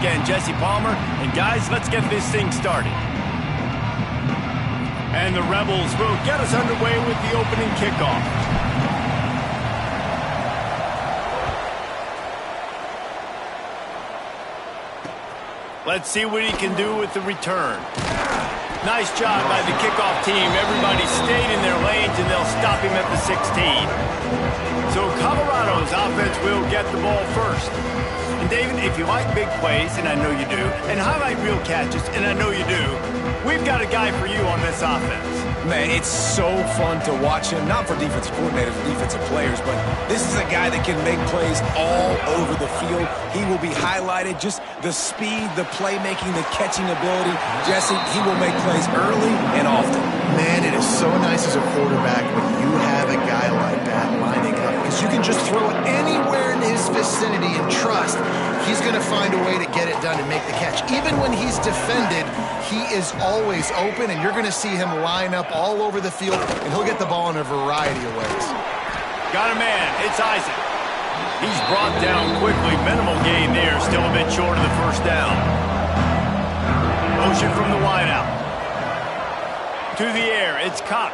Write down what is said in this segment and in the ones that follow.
again, Jesse Palmer. And guys, let's get this thing started. And the Rebels will get us underway with the opening kickoff. Let's see what he can do with the return. Nice job by the kickoff team. Everybody stayed in their lanes, and they'll stop him at the 16. So Colorado's offense will get the ball first. And David, if you like big plays, and I know you do, and highlight real catches, and I know you do, we've got a guy for you on this offense. Man, it's so fun to watch him, not for defensive coordinators or defensive players, but this is a guy that can make plays all over the field. He will be highlighted, just the speed, the playmaking, the catching ability. Jesse, he will make plays early and often. Man, it is so nice as a quarterback when you have a guy like that lining up, because you can just throw it anywhere in his vicinity and trust he's going to find a way to get it done and make the catch. Even when he's defended, he is always open, and you're going to see him line up all over the field, and he'll get the ball in a variety of ways. Got a man. It's Isaac. He's brought down quickly. Minimal gain there. Still a bit short of the first down. Motion from the wideout. To the air. It's Cox.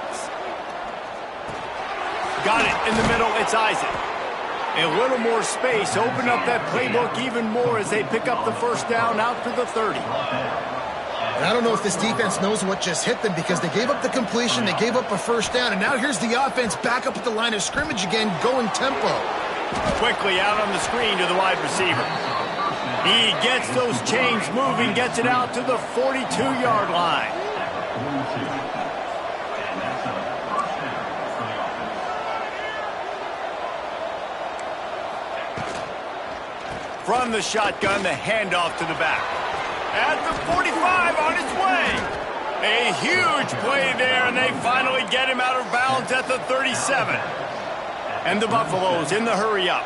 Got it in the middle. It's Isaac. A little more space. Open up that playbook even more as they pick up the first down out to the 30. And I don't know if this defense knows what just hit them, because they gave up the completion, they gave up a first down, and now here's the offense back up at the line of scrimmage again, going tempo. Quickly out on the screen to the wide receiver. He gets those chains moving, gets it out to the 42-yard line. From the shotgun, the handoff to the back. At the 45, on its way. A huge play there, and they finally get him out of bounds at the 37. And the Buffaloes in the hurry-up.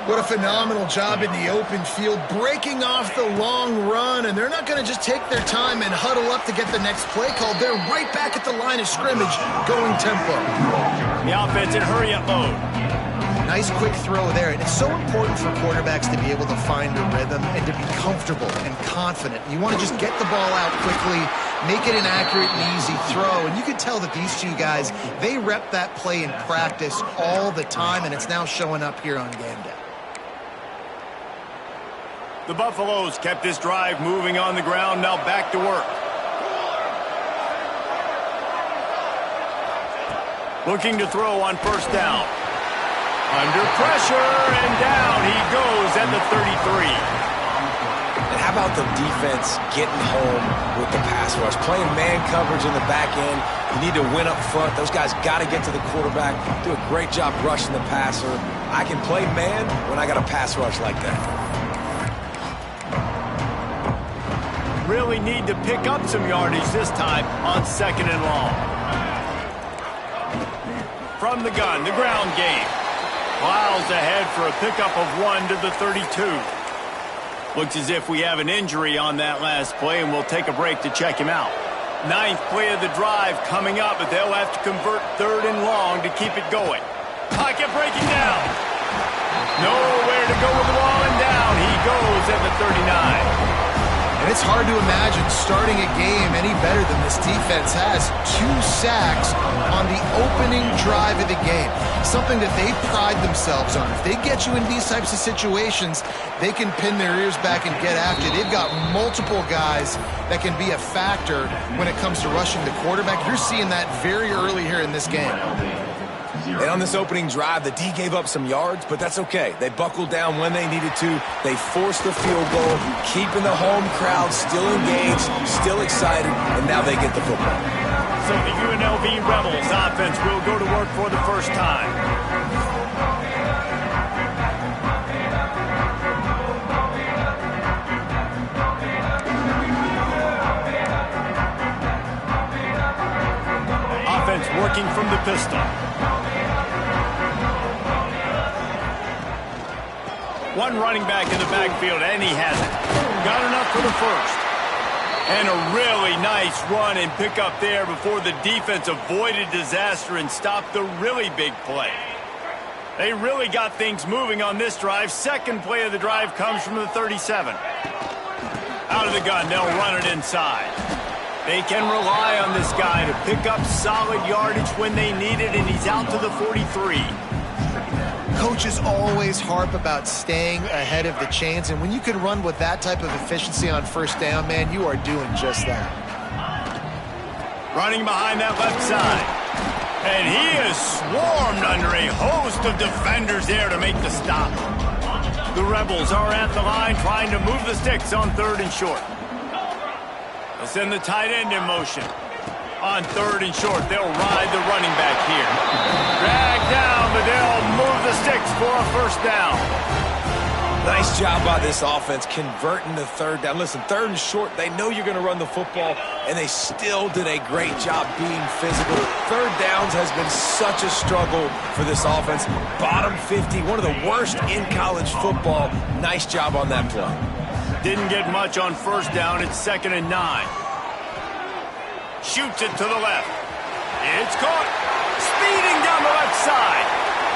What a phenomenal job in the open field, breaking off the long run, and they're not going to just take their time and huddle up to get the next play called. They're right back at the line of scrimmage, going tempo. The offense in hurry-up mode. Nice quick throw there, and it's so important for quarterbacks to be able to find a rhythm and to be comfortable and confident. You want to just get the ball out quickly, make it an accurate and easy throw, and you can tell that these two guys, they rep that play in practice all the time, and it's now showing up here on game day. The Buffaloes kept this drive moving on the ground, now back to work. Looking to throw on first down. Under pressure, and down he goes at the 33. And how about the defense getting home with the pass rush? Playing man coverage in the back end. You need to win up front. Those guys got to get to the quarterback. Do a great job rushing the passer. I can play man when I got a pass rush like that. Really need to pick up some yardage this time on second and long. From the gun, the ground game. Miles ahead for a pickup of 1 to the 32. Looks as if we have an injury on that last play, and we'll take a break to check him out. 9th play of the drive coming up, but they'll have to convert 3rd and long to keep it going. Pocket breaking down. Nowhere to go with the ball, and down he goes at the 39. And it's hard to imagine starting a game any better than this defense has. 2 sacks on the opening drive of the game. Something that they pride themselves on. If they get you in these types of situations, they can pin their ears back and get after. They've got multiple guys that can be a factor when it comes to rushing the quarterback. You're seeing that very early here in this game. And on this opening drive, the D gave up some yards, but that's okay. They buckled down when they needed to. They forced the field goal, keeping the home crowd still engaged, still excited, and now they get the football. So the UNLV Rebels offense will go to work for the first time. Offense working from the pistol. One running back in the backfield, and he has it. Got enough for the first. And a really nice run and pick up there before the defense avoided disaster and stopped the really big play. They really got things moving on this drive. 2nd play of the drive comes from the 37. Out of the gun, they'll run it inside. They can rely on this guy to pick up solid yardage when they need it, and he's out to the 43. Coaches always harp about staying ahead of the chains, and when you can run with that type of efficiency on first down, man, you are doing just that. Running behind that left side. And he is swarmed under a host of defenders there to make the stop. The Rebels are at the line trying to move the sticks on 3rd and short. They'll send the tight end in motion. On 3rd and short, they'll ride the running back here. Drag down, but they'll move the sticks for a first down. Nice job by this offense converting the 3rd down. Listen, 3rd and short, they know you're going to run the football, and they still did a great job being physical. 3rd downs has been such a struggle for this offense. Bottom 50, one of the worst in college football. Nice job on that play. Didn't get much on first down. It's 2nd and 9. Shoots it to the left. It's caught. Speeding down the left side.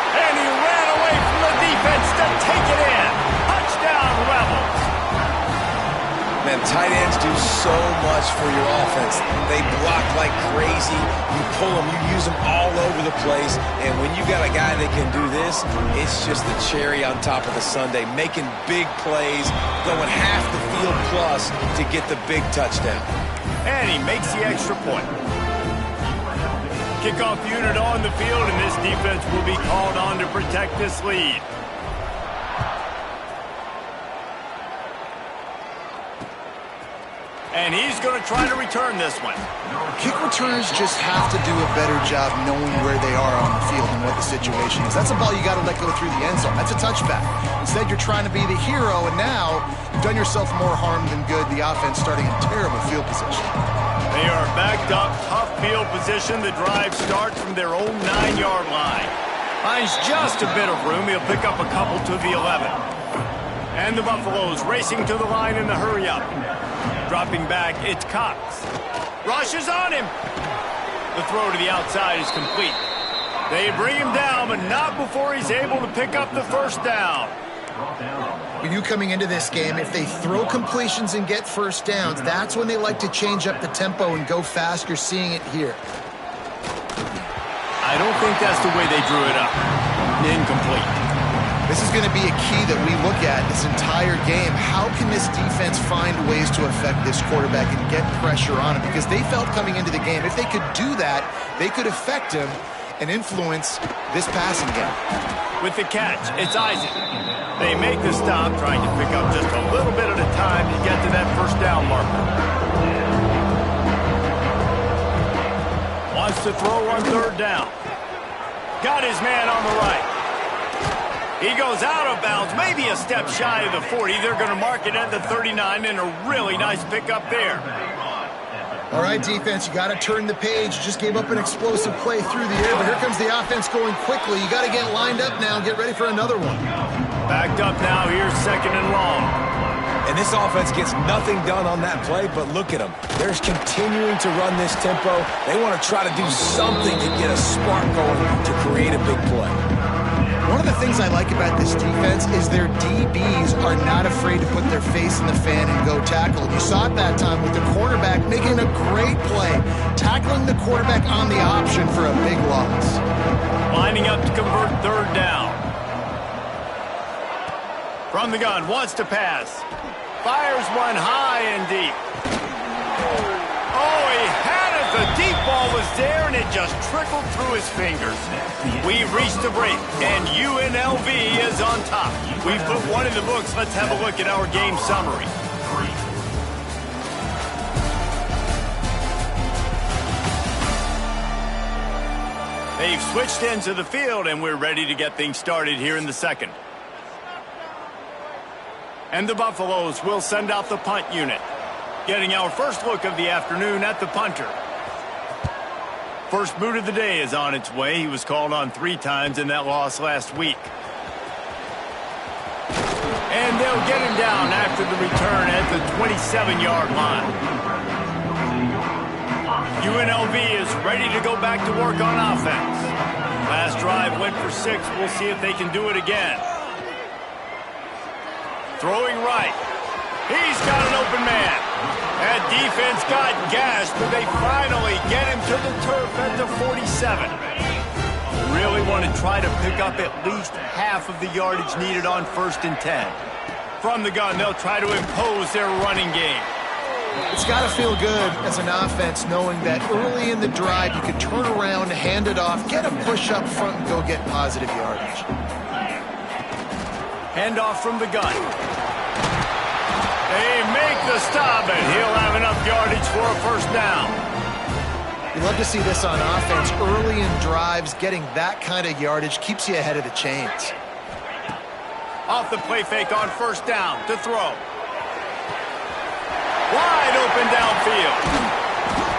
And he ran away from the defense to take it in. Touchdown, Rebels. Man, tight ends do so much for your offense. They block like crazy. You pull them, you use them all over the place. And when you got a guy that can do this, it's just the cherry on top of the sundae. Making big plays, going half the field plus to get the big touchdown. And he makes the extra point. Kickoff unit on the field, and this defense will be called on to protect this lead. And he's going to try to return this one. Kick returners just have to do a better job knowing where they are on the field and what the situation is. That's a ball you got to let go through the end zone. That's a touchback. Instead, you're trying to be the hero, and now you've done yourself more harm than good. The offense starting in terrible field position. They are backed up, tough field position. The drive starts from their own 9-yard line. Finds just a bit of room. He'll pick up a couple to the 11. And the Buffaloes racing to the line in the hurry-up. Dropping back, it's Cox. Rushes on him. The throw to the outside is complete. They bring him down, but not before he's able to pick up the first down. We knew coming into this game, if they throw completions and get first downs, that's when they like to change up the tempo and go fast. You're seeing it here. I don't think that's the way they drew it up. Incomplete. This is going to be a key that we look at this entire game. How can this defense find ways to affect this quarterback and get pressure on him? Because they felt coming into the game, if they could do that, they could affect him and influence this passing game. With the catch, it's Isaac. They make the stop, trying to pick up just a little bit at a time to get to that first down marker. Wants to throw on 3rd down. Got his man on the right. He goes out of bounds, maybe a step shy of the 40. They're going to mark it at the 39, and a really nice pickup there. All right, defense, you got to turn the page. You just gave up an explosive play through the air, but here comes the offense going quickly. You got to get lined up now and get ready for another one. Backed up now, here's 2nd and long. And this offense gets nothing done on that play, but look at them. They're continuing to run this tempo. They want to try to do something to get a spark going to create a big play. One of the things I like about this defense is their DBs are not afraid to put their face in the fan and go tackle. You saw it that time with the quarterback making a great play, tackling the quarterback on the option for a big loss. Lining up to convert 3rd down. From the gun, wants to pass. Fires one high and deep. Oh, he had it. The deep ball was there, and it just trickled through his fingers. We've reached the break, and UNLV is on top. We've put one in the books. Let's have a look at our game summary. They've switched ends of the field, and we're ready to get things started here in the second. And the Buffaloes will send out the punt unit. Getting our first look of the afternoon at the punter. First boot of the day is on its way. He was called on 3 times in that loss last week. And they'll get him down after the return at the 27-yard line. UNLV is ready to go back to work on offense. Last drive went for 6. We'll see if they can do it again. Throwing right. He's got an open man. defense got gashed, but they finally get him to the turf at the 47. Really want to try to pick up at least half of the yardage needed on 1st and 10. From the gun, they'll try to impose their running game. It's got to feel good as an offense knowing that early in the drive you can turn around, hand it off, get a push up front, and go get positive yardage. Handoff from the gun. They make the stop, and he'll have enough yardage for a 1st down. You love to see this on offense. Early in drives, getting that kind of yardage keeps you ahead of the chains. Off the play fake on 1st down to throw. Wide open downfield.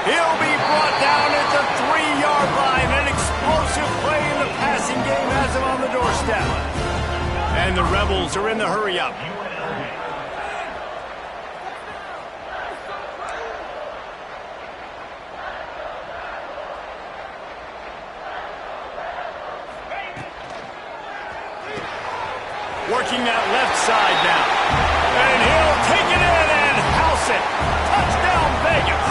He'll be brought down at the 3-yard line. An explosive play in the passing game has him on the doorstep. And the Rebels are in the hurry-up. Working that left side now. And he'll take it in and house it. Touchdown, Vegas.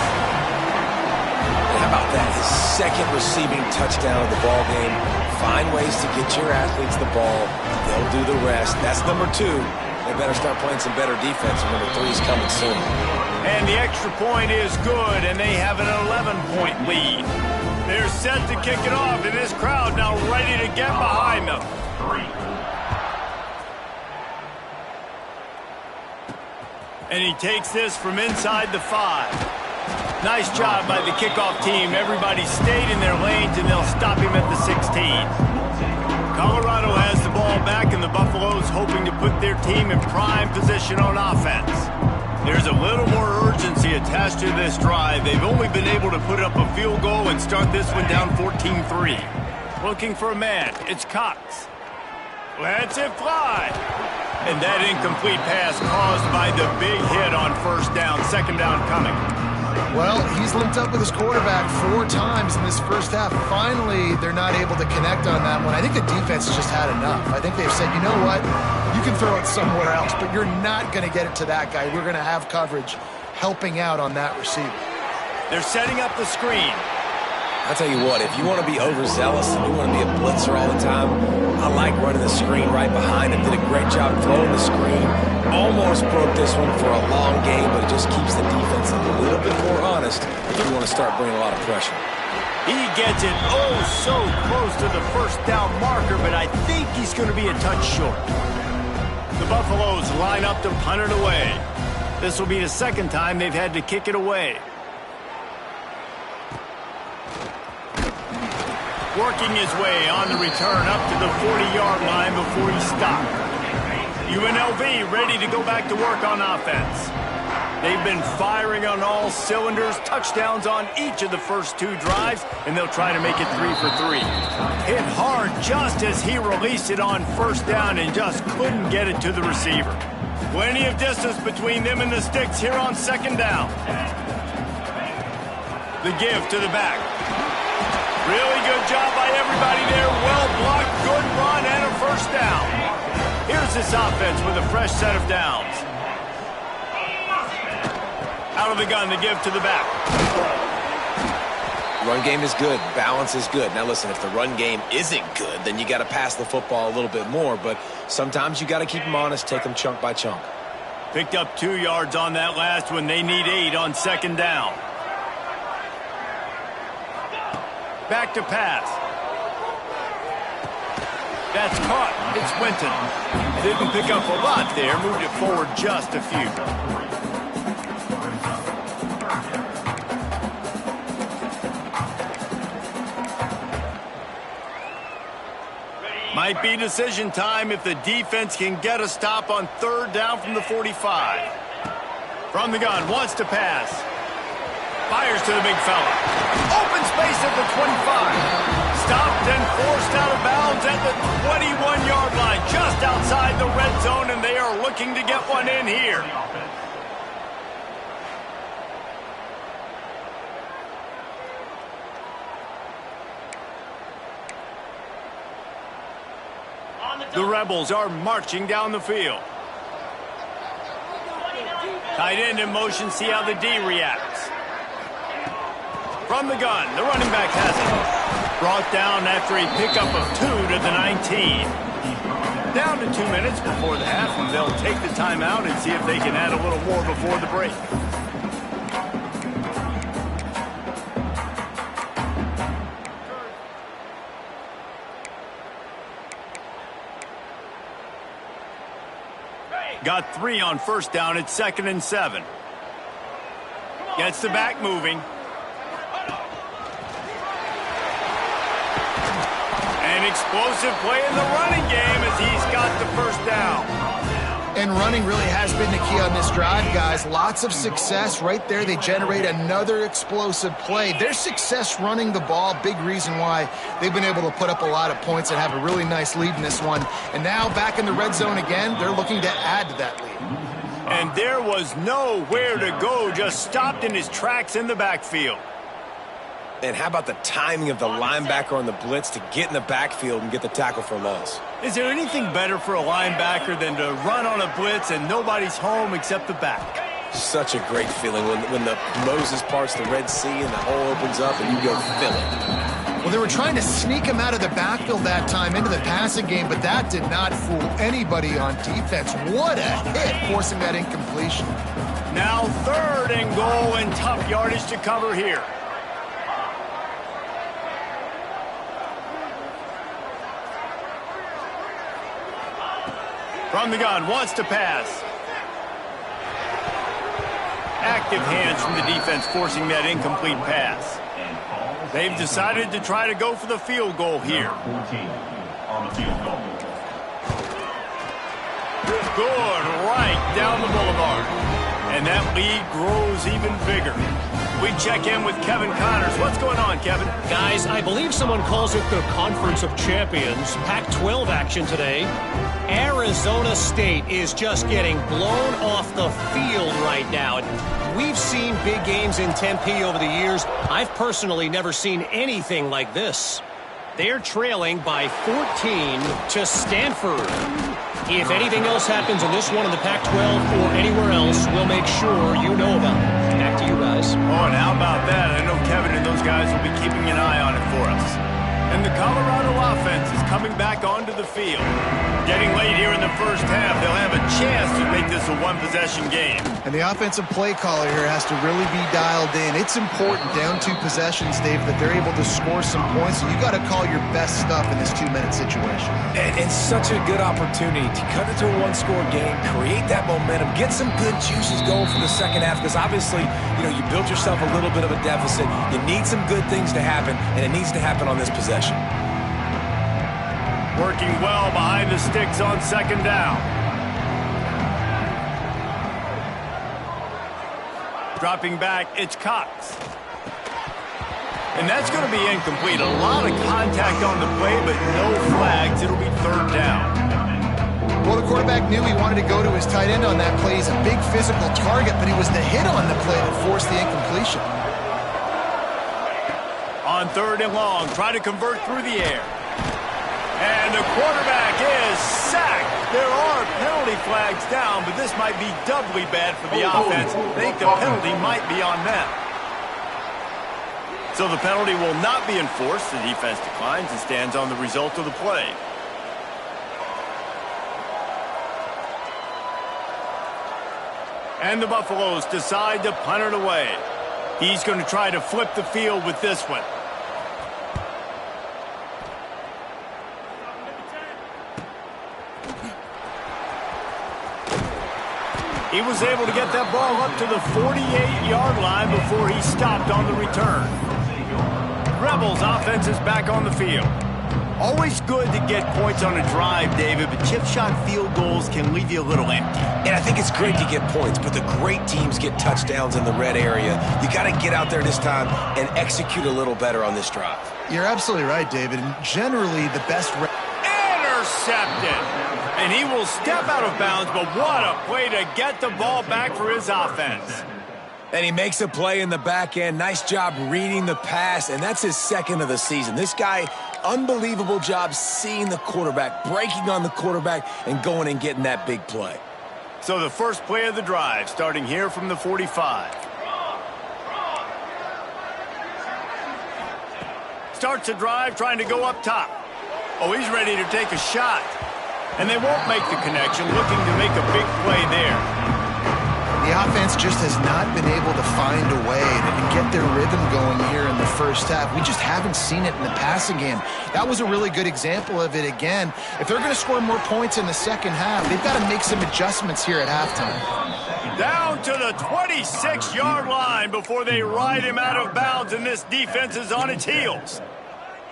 How about that? His 2nd receiving touchdown of the ball game. Find ways to get your athletes the ball. They'll do the rest. That's number 2. They better start playing some better defense. Number 3 is coming soon. And the extra point is good, and they have an 11-point lead. They're set to kick it off, and this crowd now ready to get behind them. And he takes this from inside the 5. Nice job by the kickoff team. Everybody stayed in their lanes, and they'll stop him at the 16. Colorado has the ball back, and the Buffaloes hoping to put their team in prime position on offense. There's a little more urgency attached to this drive. They've only been able to put up a field goal and start this one down 14-3. Looking for a man. It's Cox. Lets it fly. And that incomplete pass caused by the big hit on 1st down, 2nd down coming. Well, he's linked up with his quarterback 4 times in this 1st half. Finally, they're not able to connect on that one. I think the defense has just had enough. I think they've said, you know what, you can throw it somewhere else, but you're not going to get it to that guy. We're going to have coverage helping out on that receiver. They're setting up the screen. I'll tell you what, if you want to be overzealous and you want to be a blitzer all the time, I like running the screen right behind him. Did a great job throwing the screen. Almost broke this one for a long game, but it just keeps the defense a little bit more honest if you want to start bringing a lot of pressure. He gets it oh so close to the 1st down marker, but I think he's going to be a touch short. The Buffaloes line up to punt it away. This will be the 2nd time they've had to kick it away. Working his way on the return up to the 40-yard line before he stopped. UNLV ready to go back to work on offense. They've been firing on all cylinders, touchdowns on each of the first 2 drives, and they'll try to make it 3 for 3. Hit hard just as he released it on 1st down and just couldn't get it to the receiver. Plenty of distance between them and the sticks here on 2nd down. The give to the back. Really good job by everybody there. Well blocked, good run, and a 1st down. Here's this offense with a fresh set of downs. Out of the gun, the give to the back. Run game is good. Balance is good. Now listen, if the run game isn't good, then you got to pass the football a little bit more. But sometimes you got to keep them honest, take them chunk by chunk. Picked up 2 yards on that last one. They need 8 on 2nd down. Back to pass. That's caught. It's Winton. Didn't pick up a lot there. Moved it forward just a few. Might be decision time if the defense can get a stop on 3rd down from the 45. From the gun, wants to pass. Fires to the big fella. Open space at the 25. Stopped and forced out of bounds at the 21-yard line, just outside the red zone, and they are looking to get one in here. The Rebels are marching down the field. Tight end in motion, see how the D reacts. From the gun, the running back has it. Brought down after a pickup of 2 to the 19. Down to 2 minutes before the half, and they'll take the timeout and see if they can add a little more before the break. Got 3 on first down. It's 2nd and 7. Gets the back moving. An explosive play in the running game as he's got the first down. And running really has been the key on this drive, guys. Lots of success right there. They generate another explosive play. Their success running the ball, big reason why they've been able to put up a lot of points and have a really nice lead in this one. And now back in the red zone again, they're looking to add to that lead. And there was nowhere to go, just stopped in his tracks in the backfield. And how about the timing of the linebacker on the blitz to get in the backfield and get the tackle for loss? Is there anything better for a linebacker than to run on a blitz and nobody's home except the back? Such a great feeling when the Moses parts the Red Sea and the hole opens up and you go fill it. Well, they were trying to sneak him out of the backfield that time into the passing game, but that did not fool anybody on defense. What a hit, forcing that incompletion. Now 3rd and goal and tough yardage to cover here. From the gun, wants to pass. Active hands from the defense forcing that incomplete pass. They've decided to try to go for the field goal here. Good, right down the boulevard. And that lead grows even bigger. We check in with Kevin Connors. What's going on, Kevin? Guys, I believe someone calls it the Conference of Champions. Pac-12 action today. Arizona State is just getting blown off the field right now. We've seen big games in Tempe over the years. I've personally never seen anything like this. They're trailing by 14 to Stanford. If anything else happens in this one in the Pac-12 or anywhere else, we'll make sure you know about it. Back to you guys. Oh, and how about that? I know Kevin and those guys will be keeping an eye on it for us. And the Colorado offense is coming back onto the field. Getting late here in the first half, they'll have a chance to make this a one-possession game. And the offensive play caller here has to really be dialed in. It's important down 2 possessions, Dave, that they're able to score some points. So you got to call your best stuff in this 2-minute situation. And it's such a good opportunity to cut it to a 1-score game, create that momentum, get some good juices going for the second half, because obviously, you built yourself a little bit of a deficit. You need some good things to happen, and it needs to happen on this possession. Working well behind the sticks on 2nd down. Dropping back, it's Cox. And that's going to be incomplete. A lot of contact on the play, but no flags. It'll be 3rd down. Well, the quarterback knew he wanted to go to his tight end on that play. He's a big physical target, but it was the hit on the play that forced the incompletion. On 3rd and long, try to convert through the air. And the quarterback is sacked. There are penalty flags down, but this might be doubly bad for the offense. I think the penalty might be on them. So the penalty will not be enforced. The defense declines and stands on the result of the play. And the Buffaloes decide to punt it away. He's going to try to flip the field with this one. He was able to get that ball up to the 48-yard line before he stopped on the return. Rebels offense is back on the field. Always good to get points on a drive, David, but chip shot field goals can leave you a little empty. And I think it's great to get points, but the great teams get touchdowns in the red area. You got to get out there this time and execute a little better on this drive. You're absolutely right, David. And generally, the best... Intercepted. And he will step out of bounds, but what a play to get the ball back for his offense. And he makes a play in the back end. Nice job reading the pass, and that's his 2nd of the season. This guy, unbelievable job seeing the quarterback, breaking on the quarterback, and going and getting that big play. So the first play of the drive, starting here from the 45. Starts the drive, trying to go up top. Oh, he's ready to take a shot. And they won't make the connection, looking to make a big play there. The offense just has not been able to find a way to get their rhythm going here in the first half. We just haven't seen it in the passing game. That was a really good example of it again. If they're going to score more points in the second half, they've got to make some adjustments here at halftime. Down to the 26-yard line before they ride him out of bounds, and this defense is on its heels.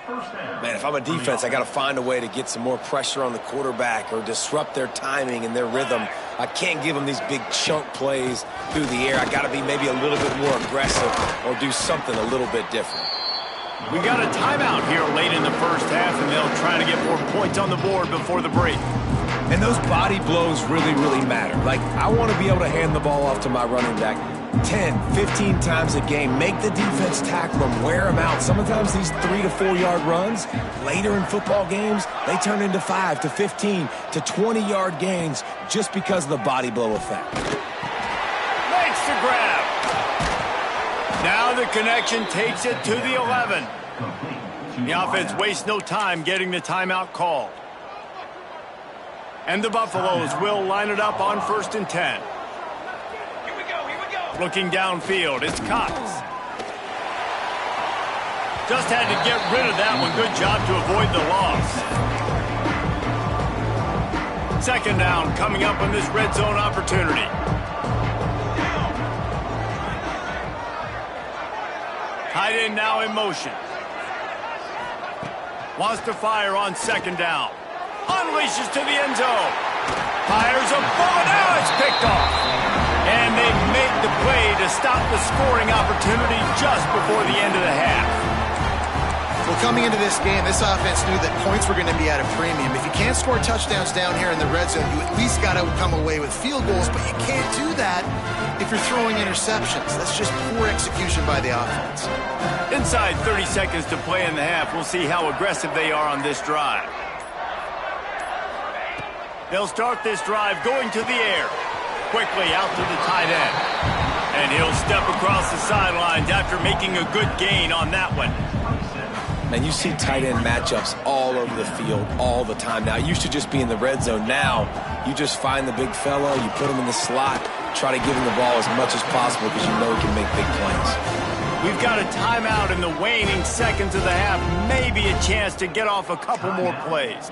Man, if I'm a defense, I got to find a way to get some more pressure on the quarterback or disrupt their timing and their rhythm. I can't give them these big chunk plays through the air. I got to be maybe a little bit more aggressive or do something a little bit different. We got a timeout here late in the first half, and they'll try to get more points on the board before the break. And those body blows really, really matter. Like, I want to be able to hand the ball off to my running back 10, 15 times a game. Make the defense tackle them, wear them out. Sometimes these 3 to 4 yard runs, later in football games, they turn into 5 to 15 to 20-yard gains just because of the body blow effect. Makes the grab. Now the connection takes it to the 11. The offense wastes no time getting the timeout called. And the Buffaloes will line it up on 1st and 10. Looking downfield, it's Cox. Just had to get rid of that one. Good job to avoid the loss. Second down coming up on this red zone opportunity. Tight end now in motion. Wants to fire on second down. Unleashes to the end zone. Fires a bullet. Now it's picked off. And they make the play to stop the scoring opportunity just before the end of the half. Well, coming into this game, this offense knew that points were going to be at a premium. If you can't score touchdowns down here in the red zone, you at least got to come away with field goals, but you can't do that if you're throwing interceptions. That's just poor execution by the offense. Inside 30 seconds to play in the half. We'll see how aggressive they are on this drive. They'll start this drive going to the air. Quickly out to the tight end. And he'll step across the sidelines after making a good gain on that one. Man, you see tight end matchups all over the field all the time now. It used to just be in the red zone. Now, you just find the big fella, you put him in the slot, try to give him the ball as much as possible because you know he can make big plays. We've got a timeout in the waning seconds of the half. Maybe a chance to get off a couple more plays.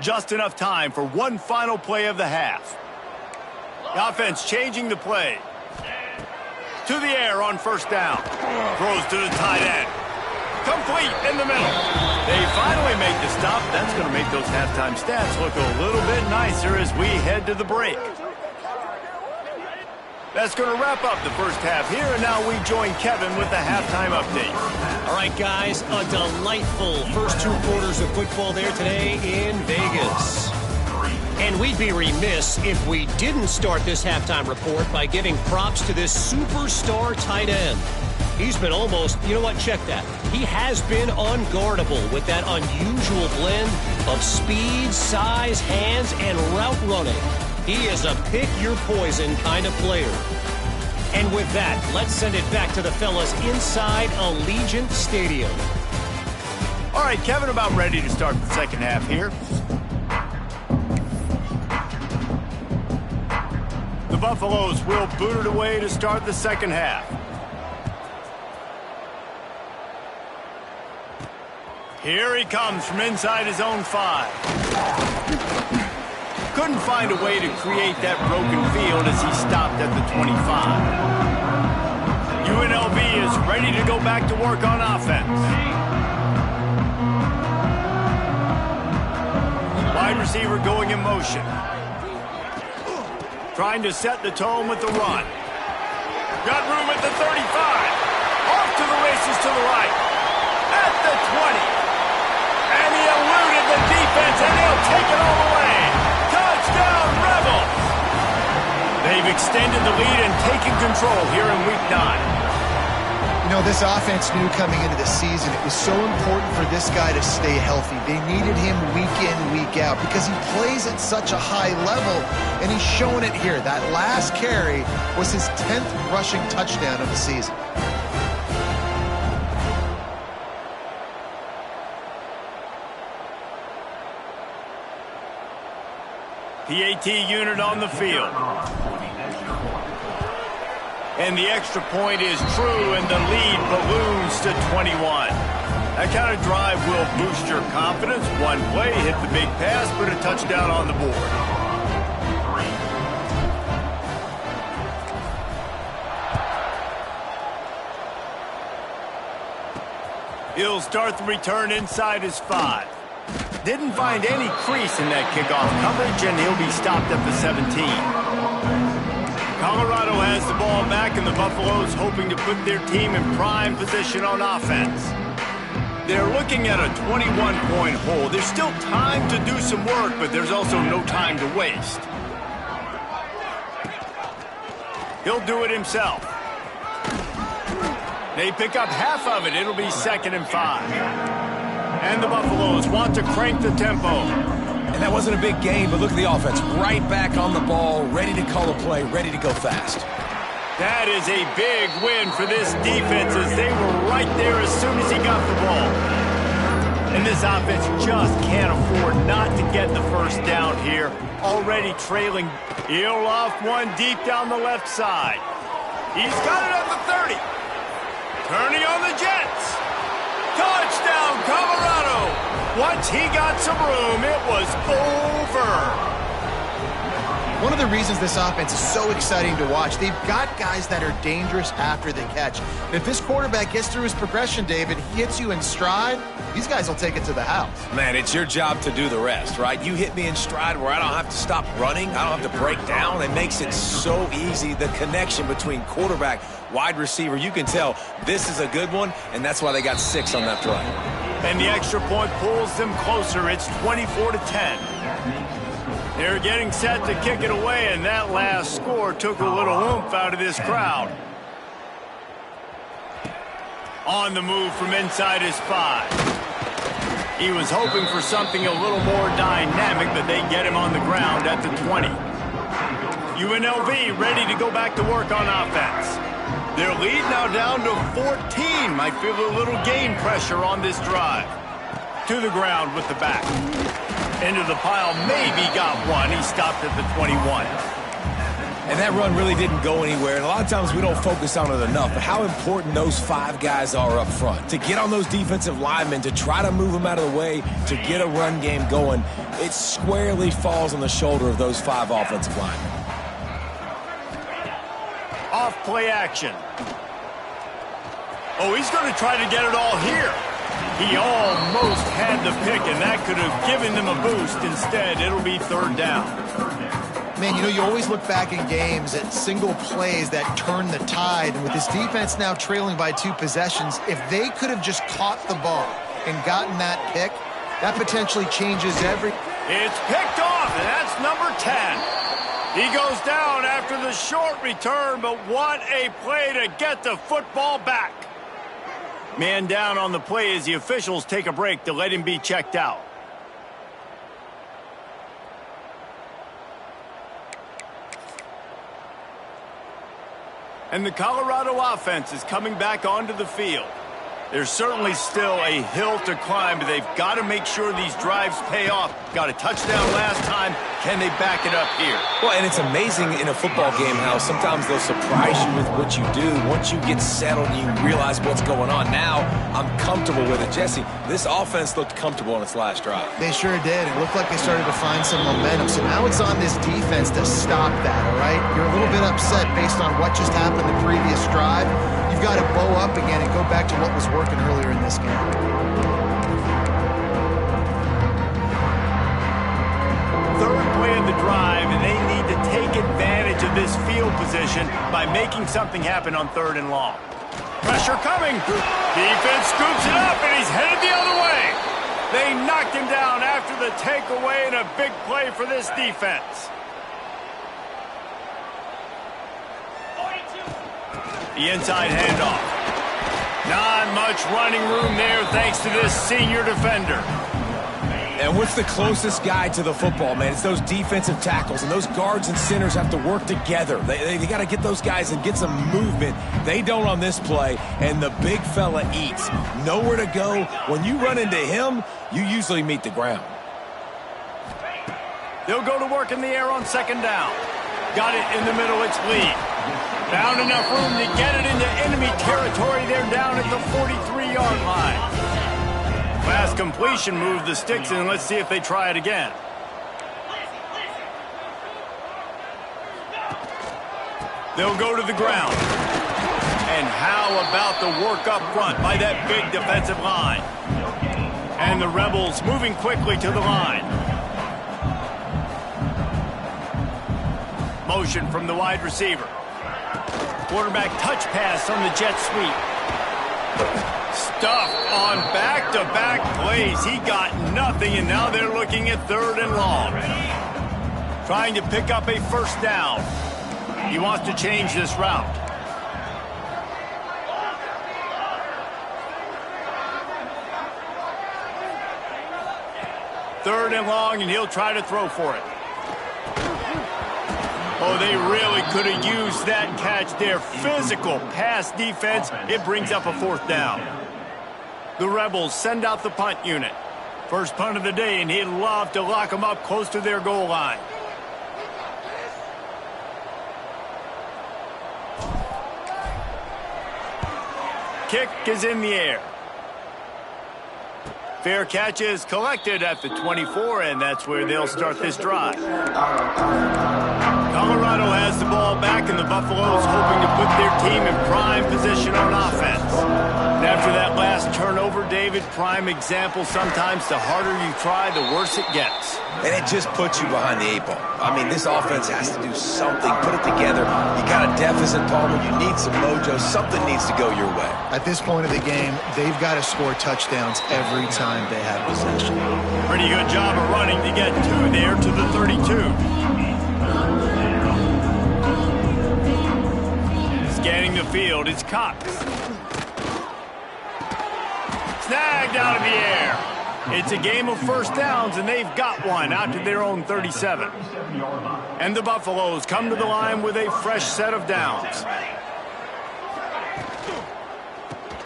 Just enough time for one final play of the half. The offense changing the play. To the air on first down. Throws to the tight end. Complete in the middle. They finally make the stop. That's going to make those halftime stats look a little bit nicer as we head to the break. That's going to wrap up the first half here, and now we join Kevin with the halftime update. All right, guys, a delightful first 2 quarters of football there today in Vegas. And we'd be remiss if we didn't start this halftime report by giving props to this superstar tight end. He's been almost, you know what, check that. He has been unguardable with that unusual blend of speed, size, hands, and route running. He is a pick-your-poison kind of player. And with that, let's send it back to the fellas inside Allegiant Stadium. All right, Kevin, about ready to start the second half here. The Buffaloes will boot it away to start the second half. Here he comes from inside his own 5. Couldn't find a way to create that broken field as he stopped at the 25. UNLV is ready to go back to work on offense. Wide receiver going in motion. Trying to set the tone with the run. Got room at the 35. Off to the races to the right. At the 20. And he eluded the defense, and he'll take it all the way. Touchdown, Rebels! They've extended the lead and taken control here in Week 9. You know, this offense knew coming into the season it was so important for this guy to stay healthy. They needed him week in, week out because he plays at such a high level, and he's showing it here. That last carry was his 10th rushing touchdown of the season. PAT unit on the field. And the extra point is true, and the lead balloons to 21. That kind of drive will boost your confidence. One play, hit the big pass, put a touchdown on the board. He'll start the return inside his 5. Didn't find any crease in that kickoff coverage, and he'll be stopped at the 17. Colorado has the ball back, and the Buffaloes hoping to put their team in prime position on offense. They're looking at a 21-point hole. There's still time to do some work, but there's also no time to waste. He'll do it himself. They pick up half of it. It'll be 2nd and 5. And the Buffaloes want to crank the tempo. And that wasn't a big game, but look at the offense. Right back on the ball, ready to call a play, ready to go fast. That is a big win for this defense as they were right there as soon as he got the ball. And this offense just can't afford not to get the first down here. Already trailing. He'll loft one deep down the left side. He's got it at the 30. Turning on the Jets. Touchdown, Colorado! Once he got some room, it was over. One of the reasons this offense is so exciting to watch, they've got guys that are dangerous after the catch. And if this quarterback gets through his progression, David, he hits you in stride, these guys will take it to the house. Man, it's your job to do the rest, right? You hit me in stride where I don't have to stop running. I don't have to break down. It makes it so easy. The connection between quarterback, wide receiver, you can tell this is a good one, and that's why they got 6 on that play. And the extra point pulls them closer. It's 24-10. They're getting set to kick it away, and that last score took a little oomph out of this crowd. On the move from inside his 5. He was hoping for something a little more dynamic, but they get him on the ground at the 20. UNLV ready to go back to work on offense. Their lead now down to 14. Might feel a little game pressure on this drive. To the ground with the back. Into the pile, maybe got one. He stopped at the 21. And that run really didn't go anywhere. And a lot of times we don't focus on it enough, but how important those 5 guys are up front. To get on those defensive linemen, to try to move them out of the way, to get a run game going, it squarely falls on the shoulder of those 5 offensive linemen. Off play action. Oh, he's going to try to get it all here. He almost had the pick, and that could have given them a boost. Instead, it'll be 3rd down. Man, you know, you always look back in games at single plays that turn the tide. And with this defense now trailing by 2 possessions, if they could have just caught the ball and gotten that pick, that potentially changes every... It's picked off, and that's number 10. He goes down after the short return, but what a play to get the football back. Man down on the play as the officials take a break to let him be checked out. And the Colorado offense is coming back onto the field. There's certainly still a hill to climb, but they've got to make sure these drives pay off. Got a touchdown last time. Can they back it up here? Well, and it's amazing in a football game how sometimes they'll surprise you with what you do. Once you get settled and you realize what's going on, now I'm comfortable with it. Jesse, this offense looked comfortable on its last drive. They sure did. It looked like they started to find some momentum. So now it's on this defense to stop that, all right? You're a little bit upset based on what just happened the previous drive. You've got to bow up again and go back to what was working earlier in this game. Third play of the drive, and they need to take advantage of this field position by making something happen on 3rd and long. Pressure coming. Defense scoops it up, and he's headed the other way. They knocked him down after the takeaway, and a big play for this defense. The inside handoff. Not much running room there thanks to this senior defender. And what's the closest guy to the football, man? It's those defensive tackles, and those guards and centers have to work together. They got to get those guys and get some movement. They don't on this play, and the big fella eats. Nowhere to go. When you run into him, you usually meet the ground. They'll go to work in the air on second down. Got it in the middle, it's Lee. Found enough room to get it into enemy territory. They're down at the 43-yard line. Fast completion moved the sticks in. Let's see if they try it again. They'll go to the ground. And how about the work up front by that big defensive line? And the Rebels moving quickly to the line. Motion from the wide receiver. Quarterback touch pass on the jet sweep. Stuffed on back-to-back plays. He got nothing, and now they're looking at 3rd and long. Trying to pick up a first down. He wants to change this route. Third and long, and he'll try to throw for it. Oh, they really could have used that catch there. Physical pass defense. It brings up a 4th down. The Rebels send out the punt unit. First punt of the day, and he'd love to lock them up close to their goal line. Kick is in the air. Fair catch is collected at the 24, and that's where they'll start this drive. Colorado has the ball back, and the Buffaloes hoping to put their team in prime position on offense. And after that last turnover, David, prime example, sometimes the harder you try, the worse it gets. And it just puts you behind the 8 ball. I mean, this offense has to do something, put it together. You got a deficit, Palmer. You need some mojo. Something needs to go your way. At this point of the game, they've got to score touchdowns every time they have possession. Pretty good job of running to get 2 there to the 32. Scanning the field, it's Cox. Snagged out of the air. It's a game of first downs, and they've got one out to their own 37. And the Buffaloes come to the line with a fresh set of downs.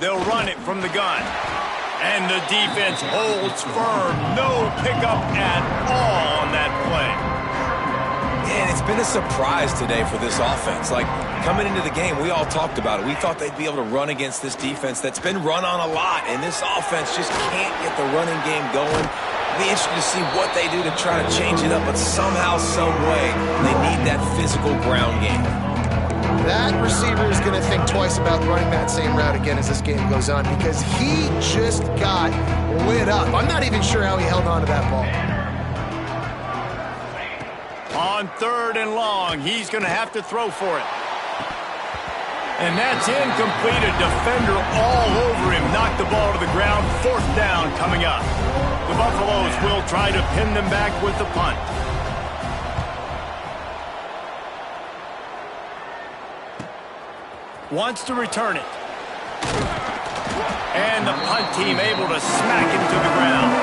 They'll run it from the gun. And the defense holds firm. No pickup at all on that play. And it's been a surprise today for this offense. Like, coming into the game, we all talked about it. We thought they'd be able to run against this defense that's been run on a lot, and this offense just can't get the running game going. It'll be interesting to see what they do to try to change it up, but somehow, some way, they need that physical ground game. That receiver is going to think twice about running that same route again as this game goes on, because he just got lit up. I'm not even sure how he held on to that ball. On 3rd and long, he's going to have to throw for it. And that's incomplete. A defender all over him. Knocked the ball to the ground. 4th down coming up. The Buffaloes will try to pin them back with the punt. Wants to return it. And the punt team able to smack him to the ground.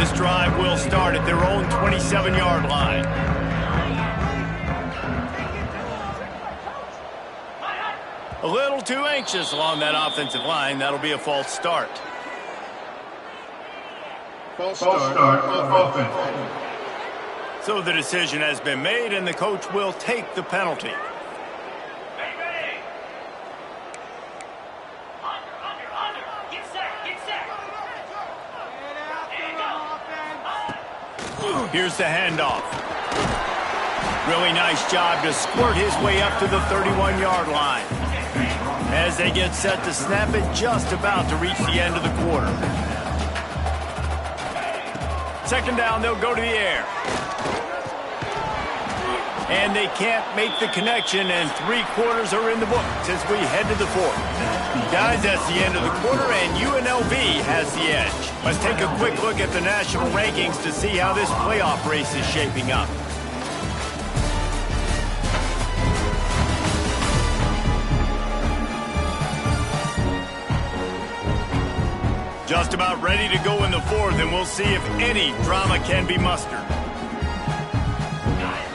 This drive will start at their own 27-yard line. A little too anxious along that offensive line. That'll be a false start. False start, offense. So the decision has been made, and the coach will take the penalty. Here's the handoff. Really nice job to squirt his way up to the 31-yard line. As they get set to snap it, just about to reach the end of the quarter. Second down, they'll go to the air. And they can't make the connection, and 3 quarters are in the books as we head to the 4th. Guys, that's the end of the quarter, and UNLV has the edge. Let's take a quick look at the national rankings to see how this playoff race is shaping up. Just about ready to go in the fourth, and we'll see if any drama can be mustered.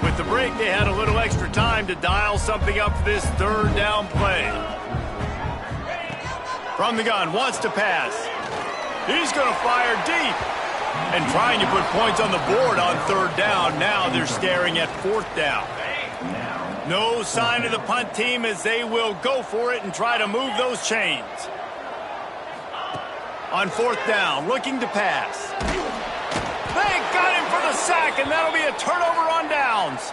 With the break, they had a little extra time to dial something up for this third down play. From the gun, wants to pass. He's going to fire deep. And trying to put points on the board on third down. Now they're staring at fourth down. No sign of the punt team as they will go for it and try to move those chains. On fourth down, looking to pass. They got him for the sack, and that'll be a turnover on downs.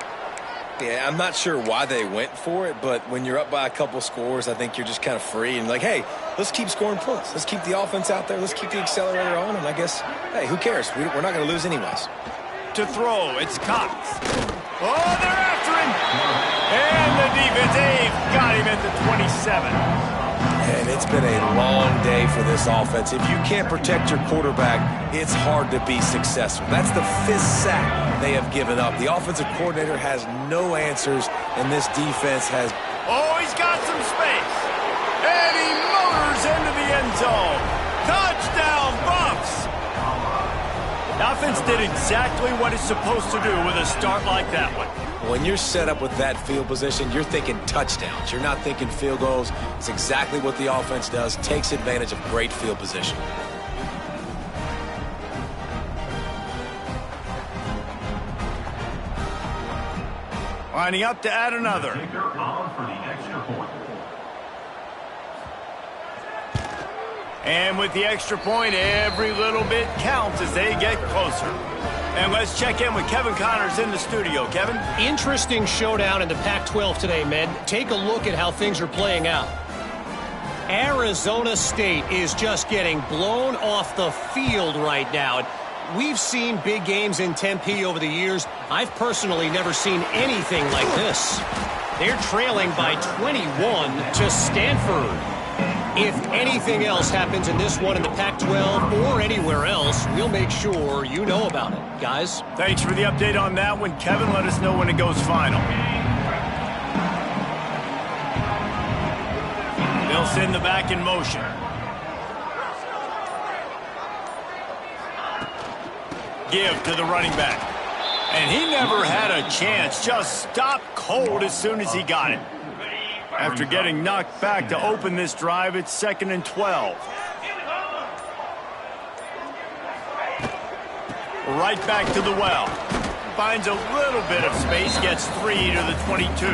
Yeah, I'm not sure why they went for it, but when you're up by a couple scores, I think you're just kind of free and like, hey, let's keep scoring points. Let's keep the offense out there. Let's keep the accelerator on, and I guess, hey, who cares? We're not going to lose anyways. To throw, it's Cox. Oh, they're after him. And the defense, they've got him at the 27. And it's been a long day for this offense. If you can't protect your quarterback, it's hard to be successful. That's the 5th sack they have given up. The offensive coordinator has no answers, and this defense has... Oh, he's got some space. And he motors into the end zone. Touchdown, Buffs. The offense did exactly what it's supposed to do with a start like that one. When you're set up with that field position, you're thinking touchdowns. You're not thinking field goals. It's exactly what the offense does, takes advantage of great field position. Lining up to add another. And with the extra point, every little bit counts as they get closer. And let's check in with Kevin Connors in the studio. Kevin? Interesting showdown in the Pac-12 today, men. Take a look at how things are playing out. Arizona State is just getting blown off the field right now. We've seen big games in Tempe over the years. I've personally never seen anything like this. They're trailing by 21 to Stanford. If anything else happens in this one in the Pac-12 or anywhere else, we'll make sure you know about it, guys. Thanks for the update on that one, Kevin. Let us know when it goes final. They'll send the back in motion. Give to the running back. And he never had a chance. Just stopped cold as soon as he got it. After getting knocked back to open this drive, it's 2nd and 12. Right back to the well. Finds a little bit of space, gets 3 to the 22.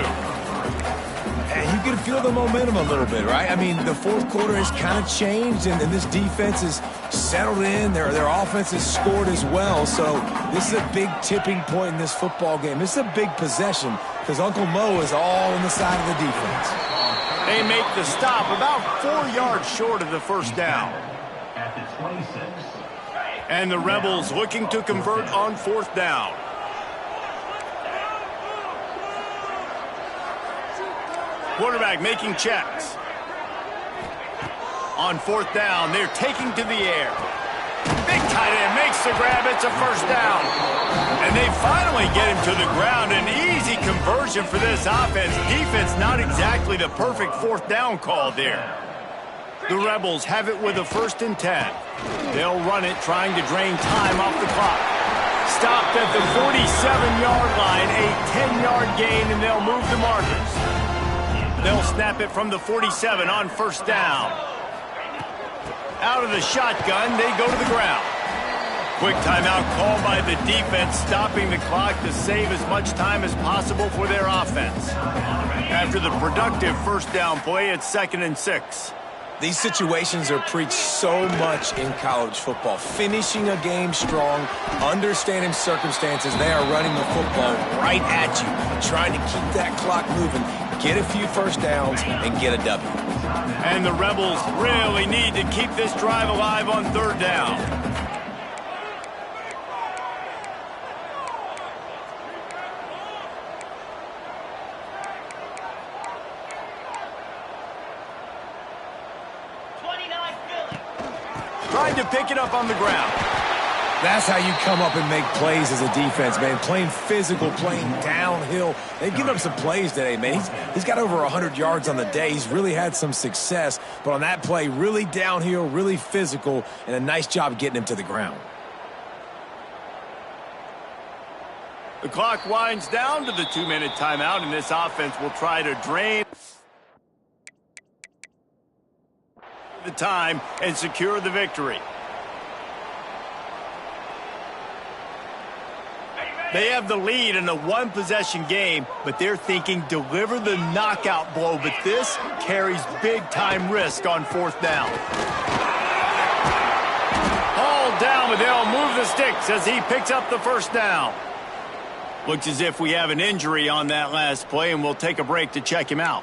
And you can feel the momentum a little bit, right? I mean, the fourth quarter has kind of changed, and this defense is settled in. Their offense has scored as well. So this is a big tipping point in this football game. This is a big possession because Uncle Mo is all on the side of the defense. They make the stop about 4 yards short of the first down. At the 26. And the Rebels looking to convert on fourth down. Quarterback making checks. On fourth down, they're taking to the air. Big tight end makes the grab. It's a first down. And they finally get him to the ground. An easy conversion for this offense. Defense not exactly the perfect fourth down call there. The Rebels have it with a 1st and 10. They'll run it, trying to drain time off the clock. Stopped at the 47-yard line, a 10-yard gain, and they'll move the markers. They'll snap it from the 47 on first down. Out of the shotgun, they go to the ground. Quick timeout called by the defense, stopping the clock to save as much time as possible for their offense. After the productive first down play, it's 2nd and 6. These situations are preached so much in college football. Finishing a game strong, understanding circumstances. They are running the football right at you, trying to keep that clock moving, get a few first downs, and get a W. And the Rebels really need to keep this drive alive on third down. Trying to pick it up on the ground. That's how you come up and make plays as a defense, man. Playing physical, playing downhill. They've given up some plays today, man. He's got over 100 yards on the day. He's really had some success. But on that play, really downhill, really physical, and a nice job getting him to the ground. The clock winds down to the 2-minute timeout, and this offense will try to drain the time and secure the victory. They have the lead in a one-possession game, but they're thinking deliver the knockout blow, but this carries big-time risk on 4th down. Hauled down, but they'll move the sticks as he picks up the 1st down. Looks as if we have an injury on that last play, and we'll take a break to check him out.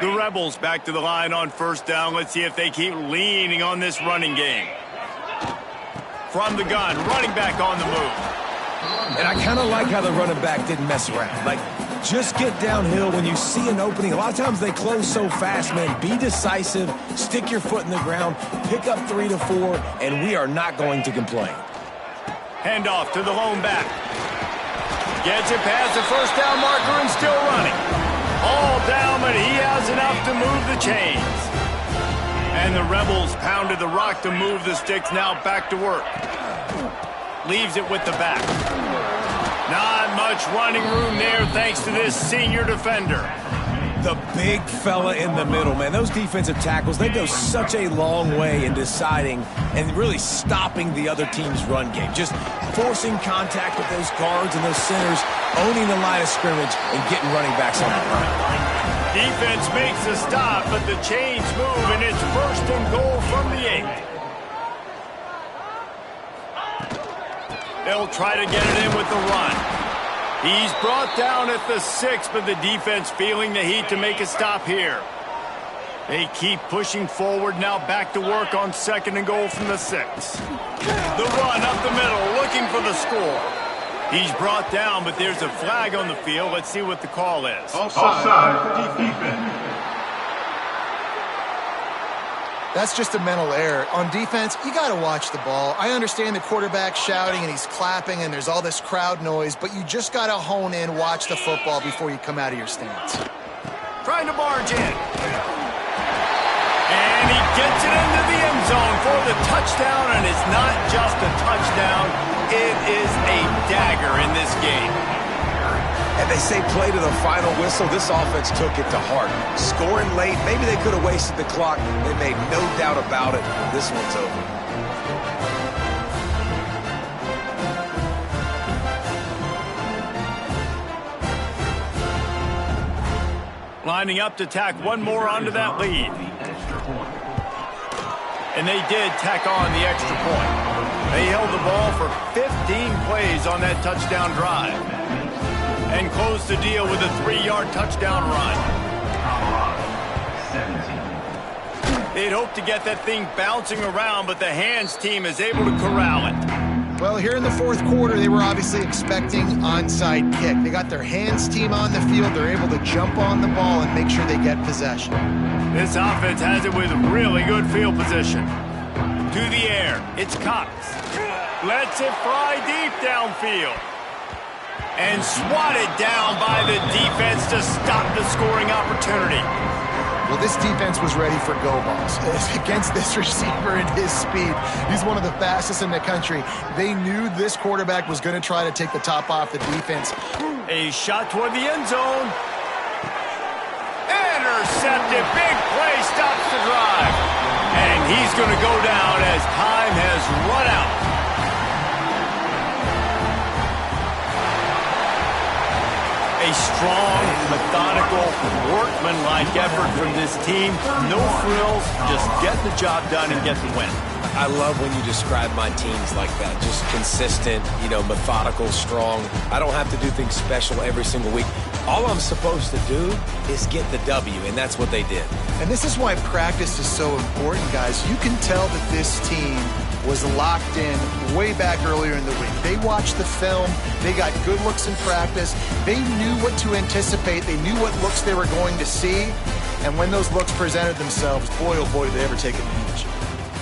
The Rebels back to the line on 1st down. Let's see if they keep leaning on this running game. From the gun, running back on the move. And I kind of like how the running back didn't mess around. Like, just get downhill when you see an opening. A lot of times they close so fast, man. Be decisive, stick your foot in the ground, pick up 3 to 4, and we are not going to complain. Handoff to the lone back. Gets it past the 1st down marker and still running. All down, but he has enough to move the chains. And the Rebels pounded the rock to move the sticks, now back to work. Leaves it with the back. Not much running room there thanks to this senior defender. The big fella in the middle, man. Those defensive tackles, they go such a long way in deciding and really stopping the other team's run game. Just forcing contact with those guards and those centers, owning the line of scrimmage, and getting running backs on the run. Defense makes a stop, but the chains move, and it's 1st and goal from the 8. They'll try to get it in with the run. He's brought down at the 6, but the defense feeling the heat to make a stop here. They keep pushing forward, now back to work on 2nd and goal from the 6. The run up the middle, looking for the score. He's brought down, but there's a flag on the field. Let's see what the call is. Offside. Defense. That's just a mental error. On defense, you got to watch the ball. I understand the quarterback shouting and he's clapping and there's all this crowd noise, but you just got to hone in, watch the football before you come out of your stance. Trying to barge in. And he gets it into the end zone for the touchdown, and it's not just a touchdown. It is a dagger in this game. And they say play to the final whistle. This offense took it to heart. Scoring late, maybe they could have wasted the clock. They made no doubt about it. This one's over. Lining up to tack one more onto that lead. And they did tack on the extra point. They held the ball for 15 plays on that touchdown drive. And closed the deal with a 3-yard touchdown run. They'd hoped to get that thing bouncing around, but the hands team is able to corral it. Well, here in the 4th quarter, they were obviously expecting onside kick. They got their hands team on the field. They're able to jump on the ball and make sure they get possession. This offense has it with really good field position. To the air, it's Cox. Lets it fly deep downfield. And swatted down by the defense to stop the scoring opportunity. Well, this defense was ready for go balls. Against this receiver and his speed, he's one of the fastest in the country. They knew this quarterback was going to try to take the top off the defense. A shot toward the end zone. Intercepted. Big play stops the drive. And he's going to go down as time has run out. A strong, methodical, workman-like effort from this team. No frills, just get the job done and get the win. I love when you describe my teams like that. Just consistent, methodical, strong. I don't have to do things special every single week. All I'm supposed to do is get the W, and that's what they did. And this is why practice is so important, guys. You can tell that this team was locked in way back earlier in the week. They watched the film. They got good looks in practice. They knew what to anticipate. They knew what looks they were going to see. And when those looks presented themselves, boy, oh boy, did they ever take advantage.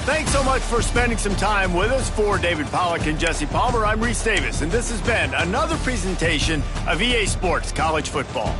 Thanks so much for spending some time with us. For David Pollack and Jesse Palmer, I'm Reese Davis, and this has been another presentation of EA Sports College Football.